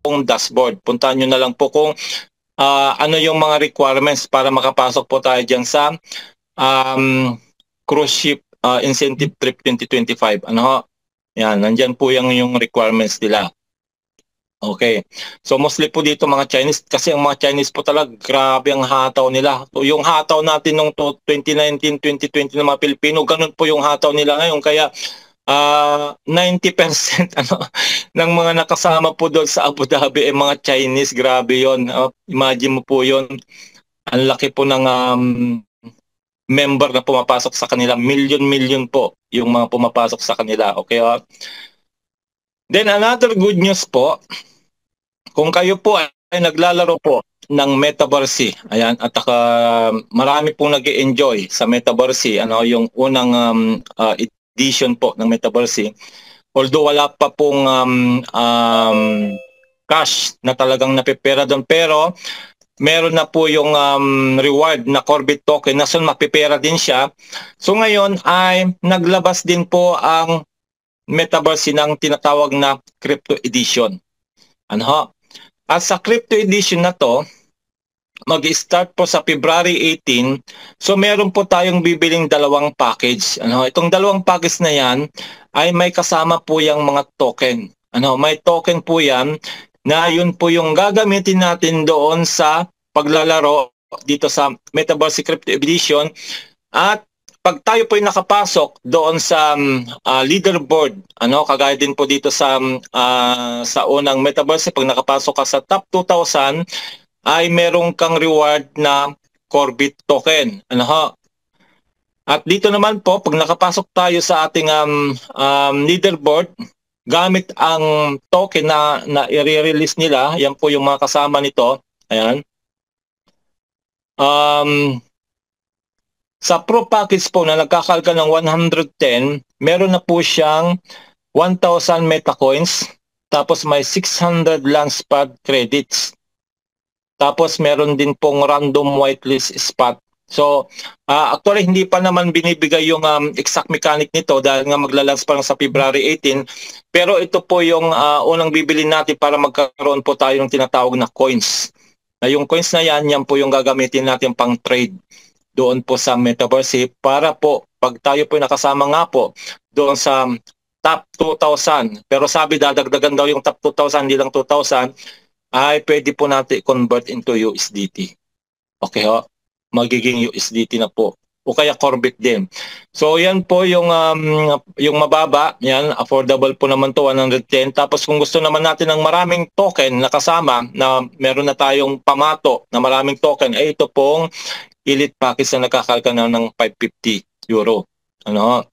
pong dashboard. Puntahan nyo na lang po kung ano yung mga requirements para makapasok po tayo dyan sa cruise ship incentive trip 2025. Ano ho? Yan, nandyan po yung requirements nila. Okay. So mostly po dito mga Chinese, kasi ang mga Chinese po talaga grabe ang hataw nila. So, yung hataw natin nung 2019, 2020 ng mga Pilipino, ganun po yung hataw nila ngayon. Kaya 90% ano, ng mga nakasama po doon sa Abu Dhabi ay mga Chinese. Grabe yon. Imagine mo po yon. Ang laki po ng member na pumapasok sa kanila. Million po yung mga pumapasok sa kanila. Okay. Then another good news po, kung kayo po ay naglalaro po ng Metaverse, ayan, at marami pong nag-enjoy sa Metaverse, ano, yung unang edition po ng Metaverse, although wala pa pong cash na talagang napipera doon, pero meron na po yung reward na Corbett token na so mapipera din siya. So ngayon ay naglabas din po ang Metaverse ng tinatawag na Crypto Edition. Ano ho? At sa Crypto Edition na to, mag-start po sa February 18. So meron po tayong bibiling dalawang package. Ano, itong dalawang package na yan ay may kasama po yung mga token. Ano, may token po yan na yun po yung gagamitin natin doon sa paglalaro dito sa Metaverse Crypto Edition. At pag tayo po ay nakapasok doon sa leaderboard, ano, kagaya din po dito sa unang Metaverse, pag nakapasok ka sa top 2,000, ay merong kang reward na Corbett token. Ano ho? At dito naman po, pag nakapasok tayo sa ating leaderboard, gamit ang token na i-release nila, yan po yung mga kasama nito. Ayan. Sa Pro Package po na nagkakalga ng 110, meron na po siyang 1,000 Metacoins, tapos may 600 Launchpad credits. Tapos meron din pong random whitelist spot. So, actually hindi pa naman binibigay yung exact mechanic nito dahil nga maglalans pa lang sa February 18. Pero ito po yung unang bibili natin para magkaroon po tayo ng tinatawag na coins. Yung coins na yan po yung gagamitin natin pang trade doon po sa Metaverse para po pag tayo po nakasama nga po doon sa top 2,000. Pero sabi dadagdagan daw yung top 2,000, hindi lang 2,000, ay pwede po natin convert into USDT. Okay ho? Magiging USDT na po. O kaya Corbett din. So yan po yung mababa. Yan, affordable po naman to, 110. Tapos kung gusto naman natin ng maraming token na kasama, na meron na tayong pamato na maraming token, ay ito pong Elite Package na nakakalka na ng 550 euro. Ano?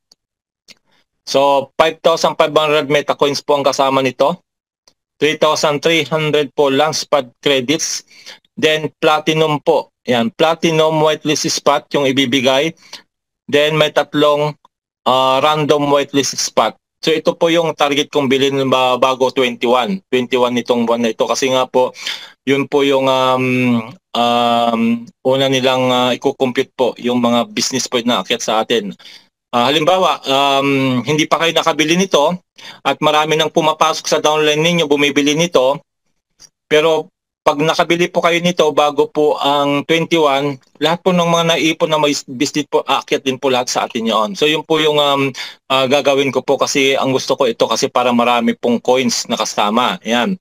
So 5,500 Metacoins po ang kasama nito. 3,300 po Launchpad credits. Then Platinum po. Yan, Platinum whitelist spot yung ibibigay. Then may tatlong random whitelist spot. So ito po yung target kong bilhin bago 21. 21 nitong buwan na ito. Kasi nga po, yun po yung una nilang i-compute po yung mga business point na akyat sa atin. Halimbawa, hindi pa kayo nakabili nito at marami nang pumapasok sa downline ninyo, bumibili nito. Pero pag nakabili po kayo nito bago po ang 21, lahat po ng mga naipon na may business po, aakyat din po lahat sa atin yun. So yun po yung gagawin ko po kasi ang gusto ko ito kasi para marami pong coins na kasama. Yan.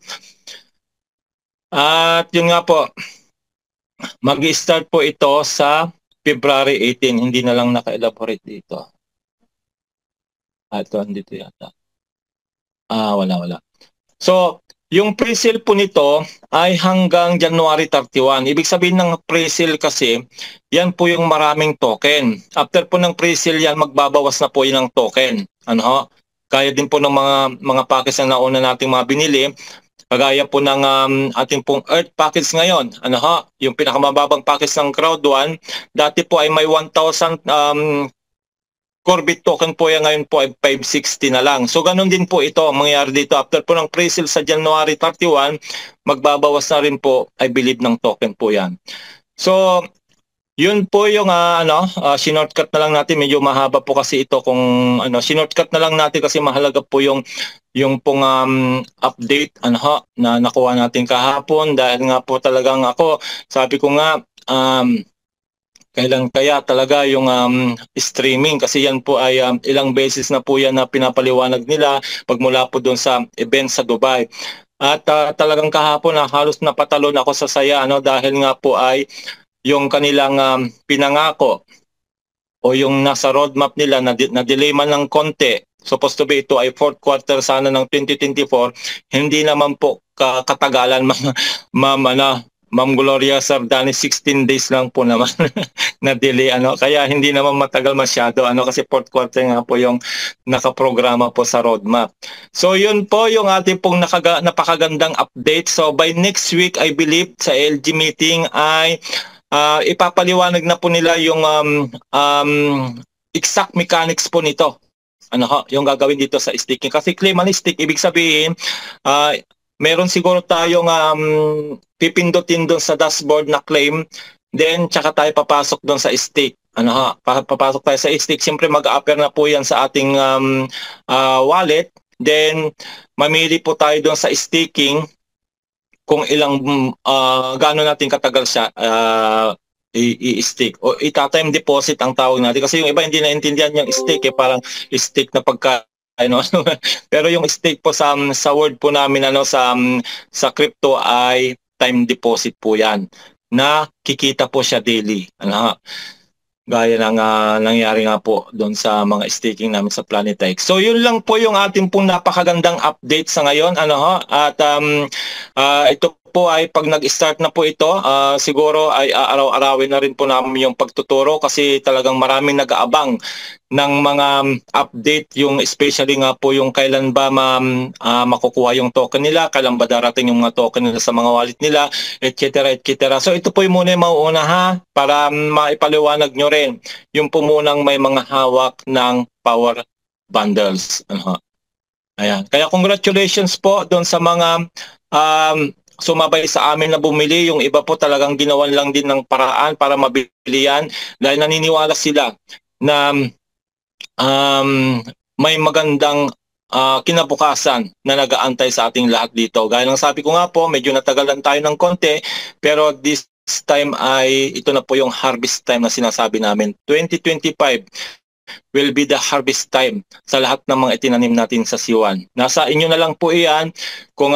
At yun nga po, mag-start po ito sa February 18. Hindi na lang naka-elaborate dito. Ito, andito yata. Wala. So, yung pre-sale po nito ay hanggang January 31. Ibig sabihin ng pre-sale kasi, yan po yung maraming token. After po ng pre-sale yan, magbabawas na po yun ng token. Ano ho? Kaya din po ng mga package na nauna nating mga binili. Kagaya po ng ating pong Earth package ngayon. Ano ho? Yung pinakamababang package ng Crowd 1, dati po ay may 1,000 Corbett token po yan, ngayon po ay 560 na lang. So ganun din po ito ang mangyayari dito. After po ng pre-sale sa January 31, magbabawas na rin po, I believe, ng token po yan. So Yun po yung shortcut na lang natin, medyo mahaba po kasi ito kung shortcut na lang natin kasi mahalaga po yung pong update na nakuha natin kahapon dahil nga po talagang ako sabi ko nga kailan kaya talaga yung streaming kasi yan po ay ilang beses na po yan na pinapaliwanag nila pagmula po doon sa event sa Dubai. At talagang kahapon na halos napatalon ako sa saya dahil nga po ay yung kanilang pinangako o yung nasa roadmap nila na delay man ng konti, supposed to be ito ay fourth quarter sana ng 2024, hindi naman po katagalan Ma'am Gloria Sardani, 16 days lang po naman na delay kaya hindi naman matagal masyado kasi fourth quarter nga po yung nakaprograma po sa roadmap. So yun po yung ating pong napakagandang update. So by next week I believe sa LG meeting ay ipapaliwanag na po nila yung exact mechanics po nito. Yung gagawin dito sa staking. Kasi claim and stake, ibig sabihin, meron siguro tayong pipindutin doon sa dashboard na claim, then tsaka tayo papasok doon sa stake. Papasok tayo sa stake, siyempre mag-appear na po yan sa ating wallet, then mamili po tayo doon sa staking kung ilang gaano natin katagal siya i-stake o ita-time deposit ang tawag natin kasi yung iba hindi naintindihan yung stake parang stake na pagka pero yung stake po sa word po namin sa crypto ay time deposit po yan na kikita po siya daily gaya ng nangyari nga po doon sa mga staking namin sa Planetix. So yun lang po yung ating pong napakagandang update sa ngayon at ito po ay pag nag-start na po ito, siguro ay araw-arawin na rin po namin yung pagtuturo kasi talagang maraming nag-aabang ng mga update, yung especially nga po yung kailan ba makukuha yung token nila, kailan ba darating yung mga token nila sa mga wallet nila, etc. etc. So ito po yung muna yung mauuna para maipaliwanag nyo rin yung po munang may mga hawak ng power bundles. Ayan. Kaya congratulations po doon sa mga sumabay sa amin na bumili. Yung iba po talagang ginawan lang din ng paraan para mabili yan dahil naniniwala sila na may magandang kinabukasan na nag-aantay sa ating lahat dito. Gaya ng sabi ko nga po, medyo natagalan tayo ng konti pero this time ay ito na po yung harvest time na sinasabi namin. 2025 will be the harvest time sa lahat ng mga itinanim natin sa C1. Nasa inyo na lang po iyan kung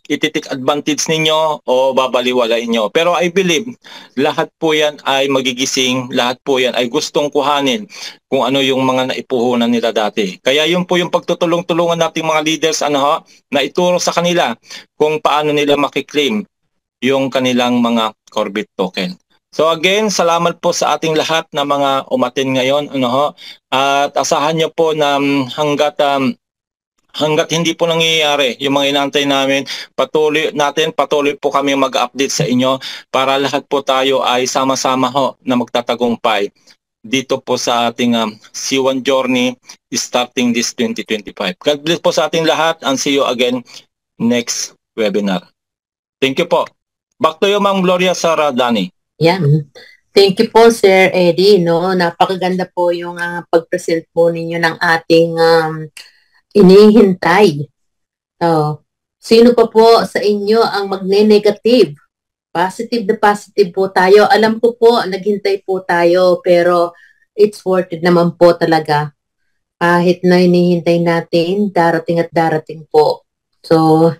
ititik advantage ninyo o babaliwalain nyo. Pero I believe lahat po yan ay magigising, lahat po yan ay gustong kuhanin kung ano yung mga naipuhunan nila dati. Kaya yun po yung pagtutulong-tulungan nating mga leaders na ituro sa kanila kung paano nila makiklaim yung kanilang mga Corbit token. So again, salamat po sa ating lahat na mga umatin ngayon at asahan niyo po na hanggat hindi po nangyayari yung mga inaantay namin, patuloy po kami mag-update sa inyo para lahat po tayo ay sama-sama na magtatagumpay dito po sa ating C1 journey starting this 2025. God bless po sa ating lahat and see you again next webinar. Thank you po. Back to you, Ma'am Gloria Sardani. Yan. Thank you po, Sir Eddie. Napakaganda po yung pag-present po ninyo ng ating inihintay. Sino pa po sa inyo ang magne-negative? Positive na positive po tayo. Alam ko po, naghintay po tayo, pero it's worth it naman po talaga. Kahit na inihintay natin, darating at darating po. So,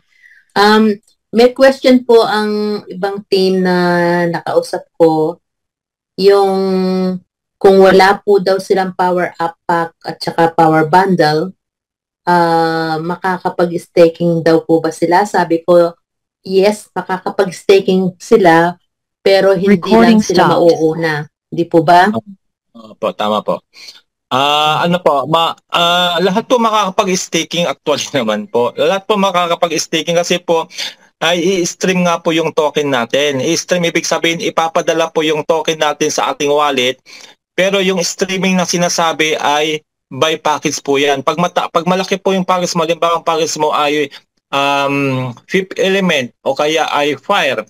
may question po ang ibang team na nakausap ko, yung kung wala po daw silang power up pack at saka power bundle, makakapag-staking daw po ba sila? Sabi ko, yes, makakapag-staking sila, pero hindi lang sila mauuna. Hindi po ba? Po, tama po. Lahat po makakapag-staking actually naman po. Lahat po makakapag-staking kasi po ay i-stream nga po yung token natin. I-stream ibig sabihin ipapadala po yung token natin sa ating wallet. Pero yung streaming na sinasabi ay by package po yan. Pag malaki po yung package mo, halimbawa ang package mo ay fifth element o kaya ay fire.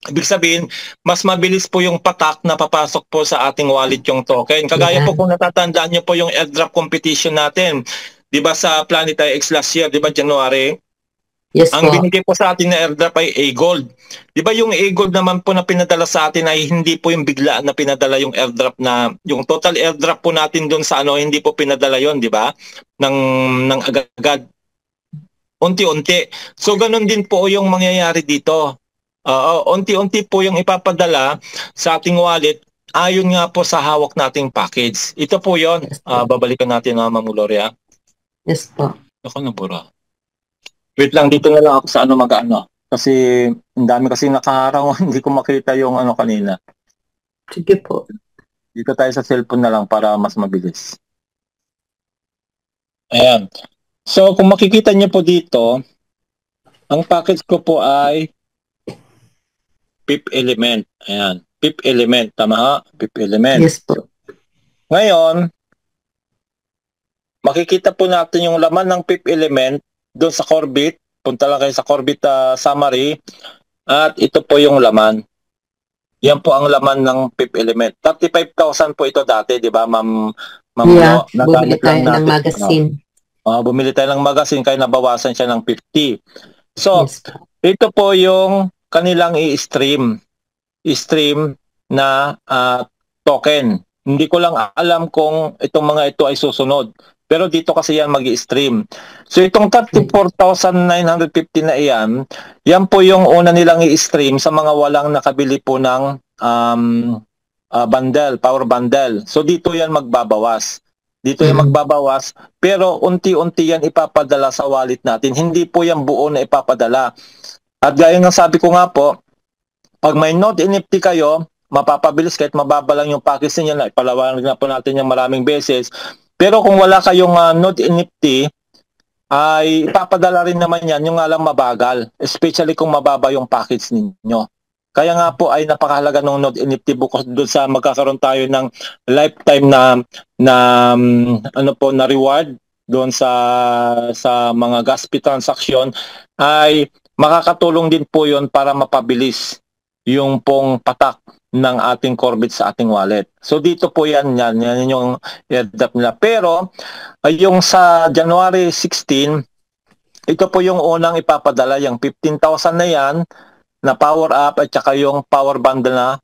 Ibig sabihin, mas mabilis po yung patak na papasok po sa ating wallet yung token. Kagaya po kung natatandaan niyo po yung airdrop competition natin, 'di ba sa Planetary X last year, 'di ba January? Yes Ang po. binigay po sa atin na airdrop ay A-Gold. 'Di ba yung A-Gold naman po na pinadala sa atin ay hindi po yung biglaan na pinadala yung airdrop na yung total airdrop po natin doon sa ano, hindi po pinadala yon, 'di ba? Ng agad-agad. Unti-unti. So ganun din po yung mangyayari dito. Unti-unti po yung ipapadala sa ating wallet ayon nga po sa hawak nating package. Ito po yon. Yes po. Babalikan natin na Ma'am Gloria. Yes po. Ako na bura. Wait lang, dito na lang ako sa ano mag-ano. Kasi ang dami kasi nakaharang, hindi ko makita yung ano kanina. Sige po. Dito tayo sa cellphone na lang para mas mabilis. Ayan. So kung makikita niyo po dito, ang package ko po ay PIP element. Ayan. PIP element. Tama ha? PIP element. Yes po. Ngayon, makikita po natin yung laman ng PIP element doon sa Corbit. Punta lang kayo sa Corbit summary. At ito po yung laman. Yan po ang laman ng PIP element. 35,000 po ito dati, di ba, Ma'am? Yeah, No? bumili tayo ng magazine. Bumili tayo ng magazine kaya nabawasan siya ng 50. So, Yes po. ito po yung kanilang i-stream. I-stream na token. Hindi ko lang alam kung itong mga ito ay susunod. Pero dito kasi yan mag-i-stream. So itong 34,950 na iyan, yan po yung una nilang i-stream sa mga walang nakabili po ng bundle, power bundle. So dito yan magbabawas. Dito yan magbabawas, pero unti-unti yan ipapadala sa wallet natin. Hindi po yan buo na ipapadala. At gaya ng sabi ko nga po, pag may Node NFT kayo, mapapabilis kahit mababa lang yung package niya na ipalawanag na po natin yung maraming beses. Pero kung wala kayong Node NFT, ay ipapadala rin naman yan, yung nga lang mabagal. Especially kung mababa yung package ninyo. Kaya nga po ay napakahalaga ng Node NFT bukod doon sa magkakaroon tayo ng lifetime na ano po na reward doon sa mga gas fee transaction, ay makakatulong din po yon para mapabilis yung pong patak ng ating Corbit sa ating wallet. So dito po yan yung airdrop nila. Pero yung sa January 16, ito po yung unang ipapadala, yung 15,000 na yan na power up at saka yung power bundle na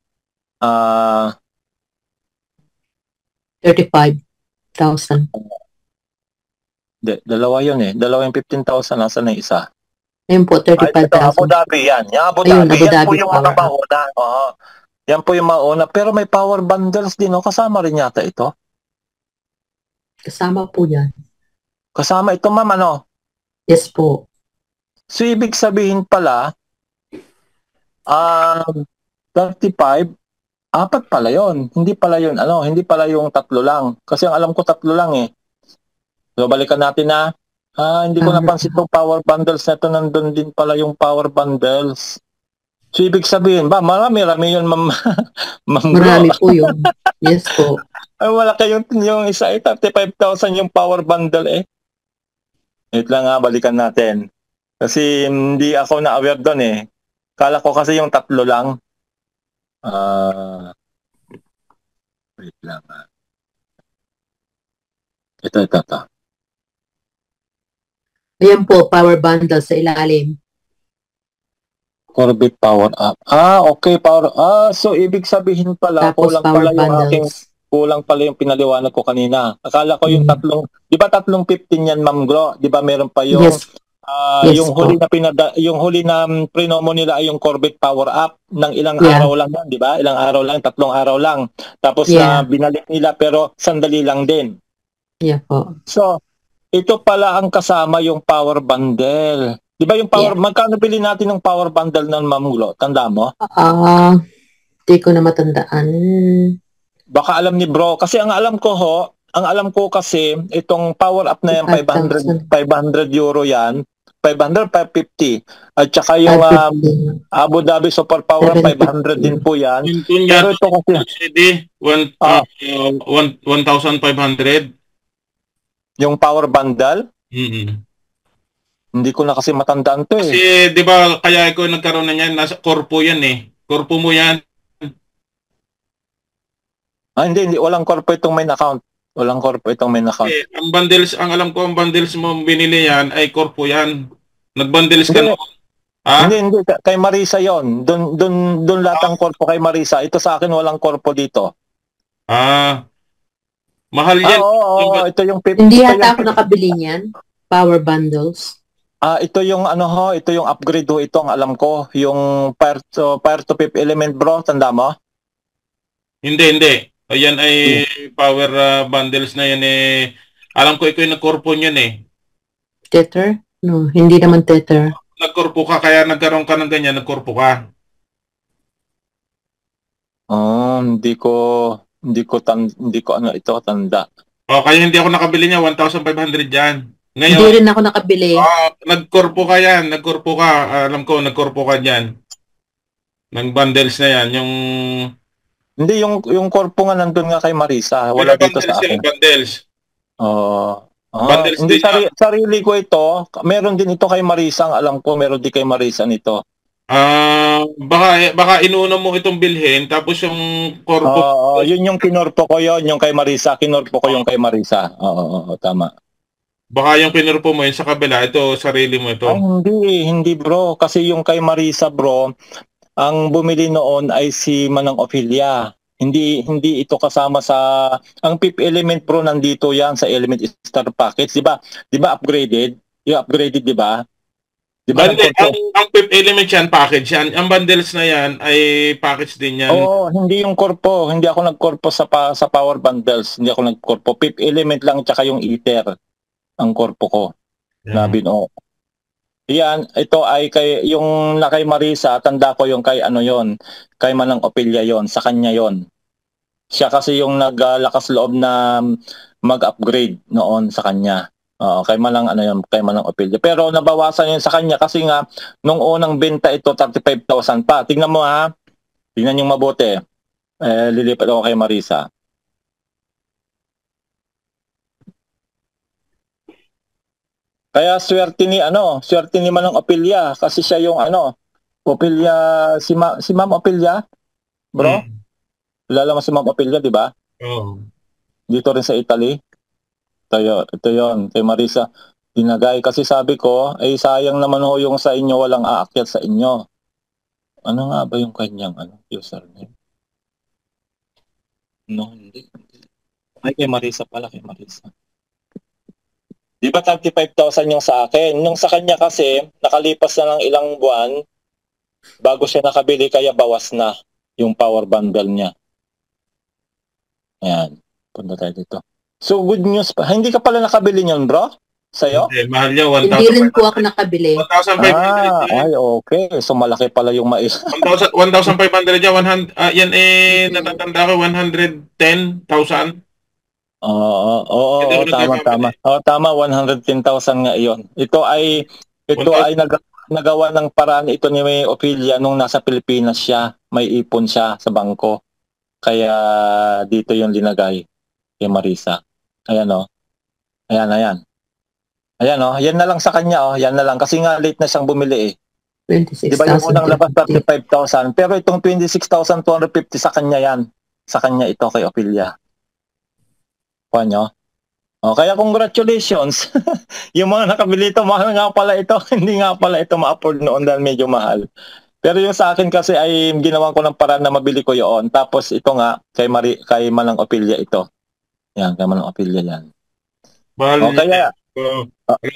35,000. Dalawa yun eh. Dalawa yung 15,000. Nasa na isa? Ayun po, 35,000. Ito, Abu Dhabi yan. Yung Abu Ayun, Dhabi. Abu Yan Dhabi po yung power mga mauna. Yan po yung mauna. Pero may power bundles din. Kasama rin yata ito. Kasama po yan. Kasama ito, ma'am, ano? Yes po. So, ibig sabihin pala, 35, apat pala yon. Hindi pala yun, hindi pala yung tatlo lang. Kasi ang alam ko tatlo lang eh. So, balikan natin na. Hindi ko napansin itong power bundles na ito. Nandun din pala yung power bundles. So, ibig sabihin ba, marami yun, ma'am. Marami po yun. Yes po. Ay, wala kayong yung isa ay 35,000 yung power bundle eh. Wait lang balikan natin. Kasi hindi ako na-aware doon eh. Kala ko kasi yung tatlo lang. Wait lang Ito. Ayan po, power bundle sa ilalim. Corbit power up. Okay, power. So ibig sabihin pala, Tapos kulang pala yung pinaliwanag ko kanina. Akala ko yung tatlong, di ba tatlong 15 yan, Ma'am Glo? Di ba meron pa yung, yes. Yung huli na prinomo nila ay yung Corbit power up ng ilang araw lang yan, di ba? Ilang araw lang, 3 araw lang. Tapos binalik nila pero sandali lang din. Yeah po. So, ito pala ang kasama yung power bundle. Di ba yung power, magkano bili natin ng power bundle ng Ma'am Glo? Tanda mo? Di ko na matandaan. Baka alam ni bro. Kasi ang alam ko kasi, itong power up na yan, 500 euro yan. 500, 550. At saka yung Abu Dhabi Super Power, 500 din po yan. Pero ito kasi, 1,500. Yung power bundle? Hindi ko na kasi matandaan to eh. Kasi, di ba, kaya ako nagkaroon na yan, nasa corpo yan eh. Korpo mo yan. Hindi. Walang corpo itong main account. Walang corpo itong main account. Eh, ang bundles, ang alam ko, ang bundles mo binili yan ay korpo yan. Nagbundles ka Hindi. noon. Ha? Hindi. Kay Marisa yon. Doon lahat ang corpo kay Marisa. Ito sa akin, walang corpo dito. Ah, mahal yan. Oo. Ito yung Hindi yata ako nakabili niyan. Power bundles. Ito yung ito yung upgrade ho, ito ang alam ko, yung fire to fifth element bro, tanda mo? Hindi. Ayan ay power bundles na yan eh. Alam ko ikaw yung nagkorpo niyan eh. Tether? No, hindi naman tether. Nagkorpo ka kaya nagkaroon ka ng ganyan, nagkorpo ka. Hindi ko tanda. Kaya hindi ako nakabili niya, 1,500 yan. Hindi Ngayon, rin ako nakabili. nagkorpo ka yan, nagkorpo ka. Alam ko, nagkorpo ka dyan. Ng bundles na yan, yung... Hindi, yung corpo nga nandun nga kay Marisa, wala dito sa akin. Bundles. Bundles hindi, sarili ko ito. Meron din ito kay Marisa, ang alam ko, meron din kay Marisa nito. Baka inuuna mo itong bilhin, tapos yung corpo... yun yung kinorpo ko yon, yung kay Marisa, kinorpo ko yung kay Marisa. Oo, tama. Baka yung pinurpo mo yun sa kabila, ito, sarili mo ito. Hindi bro. Kasi yung kay Marisa bro, ang bumili noon ay si Manang Ophelia. Hindi ito kasama sa... Ang fifth element bro, nandito yan sa element star package. Di ba upgraded? Yung upgraded, di ba? Di ba? Ang fifth element yan, package yan. Ang bundles na yan ay package din yan. Oo, hindi yung corpo. Hindi ako nagkorpo sa power bundles. Hindi ako nagkorpo. Fifth element lang tsaka yung ether ang korpo ko na binuo. Yan, ito ay yung na kay Marisa, tanda ko yung kay kay Manang Ophelia yon, sa kanya yon. Siya kasi yung naglakas loob na mag-upgrade noon sa kanya. Kay Manang kay Manang Ophelia. Pero nabawasan yun sa kanya kasi nga nung unang benta ito 35,000 pa. Tingnan mo ha. Tingnan yung mabuti. Lilipat ako kay Marisa. Kaya swerte ni Manang Ophelia kasi siya yung Ophelia si Ma'am Ophelia, bro. Kilala mo si Ma'am Ophelia, di ba? Oo. Dito rin sa Italy. Ito yon kay Marisa. Dinagay kasi sabi ko, ay sayang naman ho yung sa inyo walang aakyat sa inyo. Ano nga ba yung kanyang username? No, hindi. Ay, kay Marisa pala, kay Marisa. Di ba 35,000 yung sa akin? Nung sa kanya kasi, nakalipas na ng ilang buwan, bago siya nakabili, kaya bawas na yung power bundle niya. Ayan, punta tayo dito. So, good news pa. Hindi ka pala nakabili niyon, bro? Sa'yo? Hindi, mahal niya, 1,000. Hindi rin po ako nakabili. 1,500. Ay, okay. So, malaki pala yung 1,500 niya, yan natatanda ko, 110,000. Oo, tama. Tama, 110,000 nga iyon. Ito ay nagawa ng paraan ito ni May Ophelia nung nasa Pilipinas siya. May ipon siya sa bangko. Kaya dito yung linagay kay Marisa. Ayan o. Ayan. Yan na lang sa kanya Yan na lang. Kasi nga late na siyang bumili eh. 26,000. Di ba yung unang labas 35,000? Pero itong 26,250 sa kanya yan. Sa kanya ito kay Ophelia. Nyo? Kaya congratulations. Yung mga nakabili ito, mahal nga pala ito. Hindi nga pala ito ma-afford noon dahil medyo mahal. Pero yung sa akin kasi ay ginawan ko ng paraan na mabili ko yun. Tapos ito nga, kay Manang Ophelia ito. Yan, kay Manang Ophelia yan.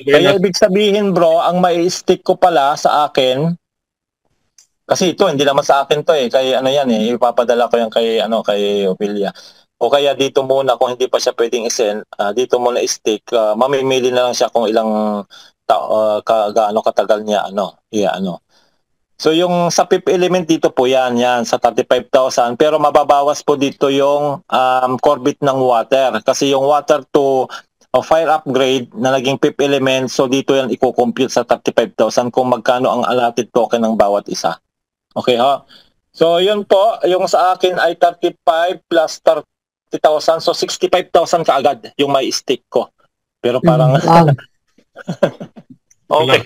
Kaya ibig sabihin bro, ang mai-stick ko pala sa akin, kasi ito, hindi naman sa akin to eh. Kay ipapadala ko yan kay Ophelia. O kaya dito muna kung hindi pa siya pwedeng i-send, dito muna i-stick, mamimili na lang siya kung ilang gaano katagal niya So yung sa fifth element dito po yan sa 35,000 pero mababawas po dito yung Corbit ng water kasi yung water to fire upgrade na naging fifth element, so dito yan i-compute sa 35,000 kung magkano ang allotted token ng bawat isa. Okay ha? So yun po, yung sa akin ay 35 plus 30,000, so 65,000 kaagad yung may stick ko. Pero parang okay.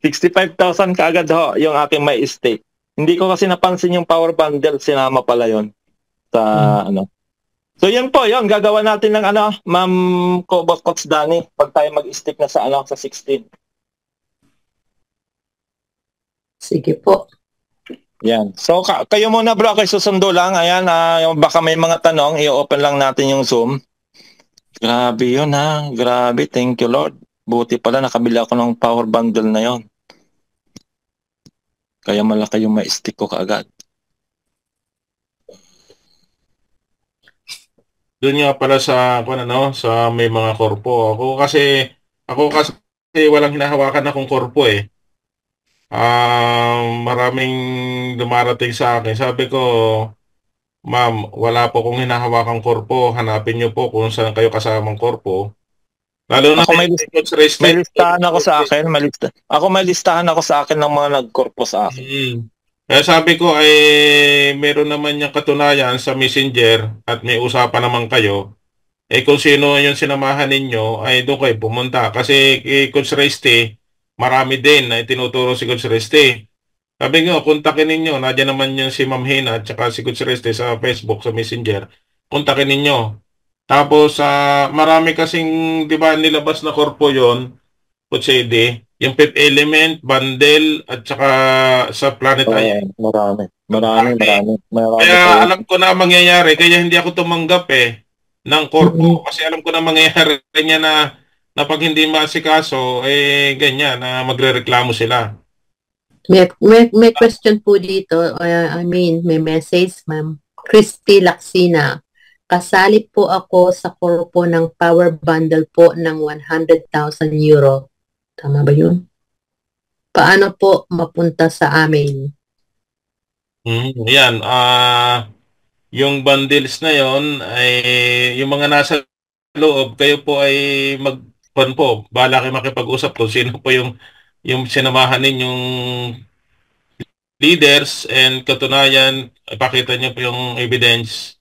65,000 kaagad yung aking may stick. Hindi ko kasi napansin yung power bundle, sinama pala yon sa ano. So yan po, yon gagawa natin ng ano, Ma'am Coach Danny, pag tayo mag-stick na sa ano, sa 16. Sige po. Yan. So kayo muna bro, kayo susundo lang. Ayan, baka may mga tanong, i-open lang natin yung Zoom. Grabe yun ha, grabe, thank you Lord. Buti pala nakabili ako ng power bundle na yon. Kaya malaki yung ma-stick ko kaagad. Doon nga pala sa ano, sa may mga korpo. Ako kasi walang hinahawakan akong korpo eh. Maraming dumarating sa akin. Sabi ko, ma'am, wala po kong hinahawakang korpo. Hanapin niyo po kung saan kayo kasamang korpo. Lalo na Ako may listahan ako sa akin, may listahan ako sa akin ng mga nagkorpo sa akin. Kaya sabi ko ay meron naman yung katunayan sa Messenger at may usapan naman kayo. Eh kung sino yung sinamahan ninyo ay doon kayo pumunta. Kasi kay Coach Reste, marami din na itinuturo si Coach Reste. Sabi ko, kontakin ninyo. Nandiyan naman yung si Ma'am Hina at saka si Coach Reste sa Facebook, sa Messenger. Kontakin ninyo. Tapos, marami kasing, di ba, nilabas na korpo yon Coach Eddie. Yung Fifth Element, Bundle, at saka sa Planet Island. Marami. Kaya alam ko na mangyayari. Kaya hindi ako tumanggap ng korpo. Kasi alam ko na mangyayari niya na pag hindi maasikaso, ganyan, na magre-reklamo sila. May question po dito. May message, Ma'am Christy Laksina. Kasali po ako sa korpo ng power bundle po ng 100,000 euro. Tama ba yun? Paano po mapunta sa amin? Yan. Yung bundles na yon ay yung mga nasa loob, kayo po ay bala kayo makipag-usap kung sino po yung sinamahan ninyong leaders and katunayan, ipakita niyo po yung evidence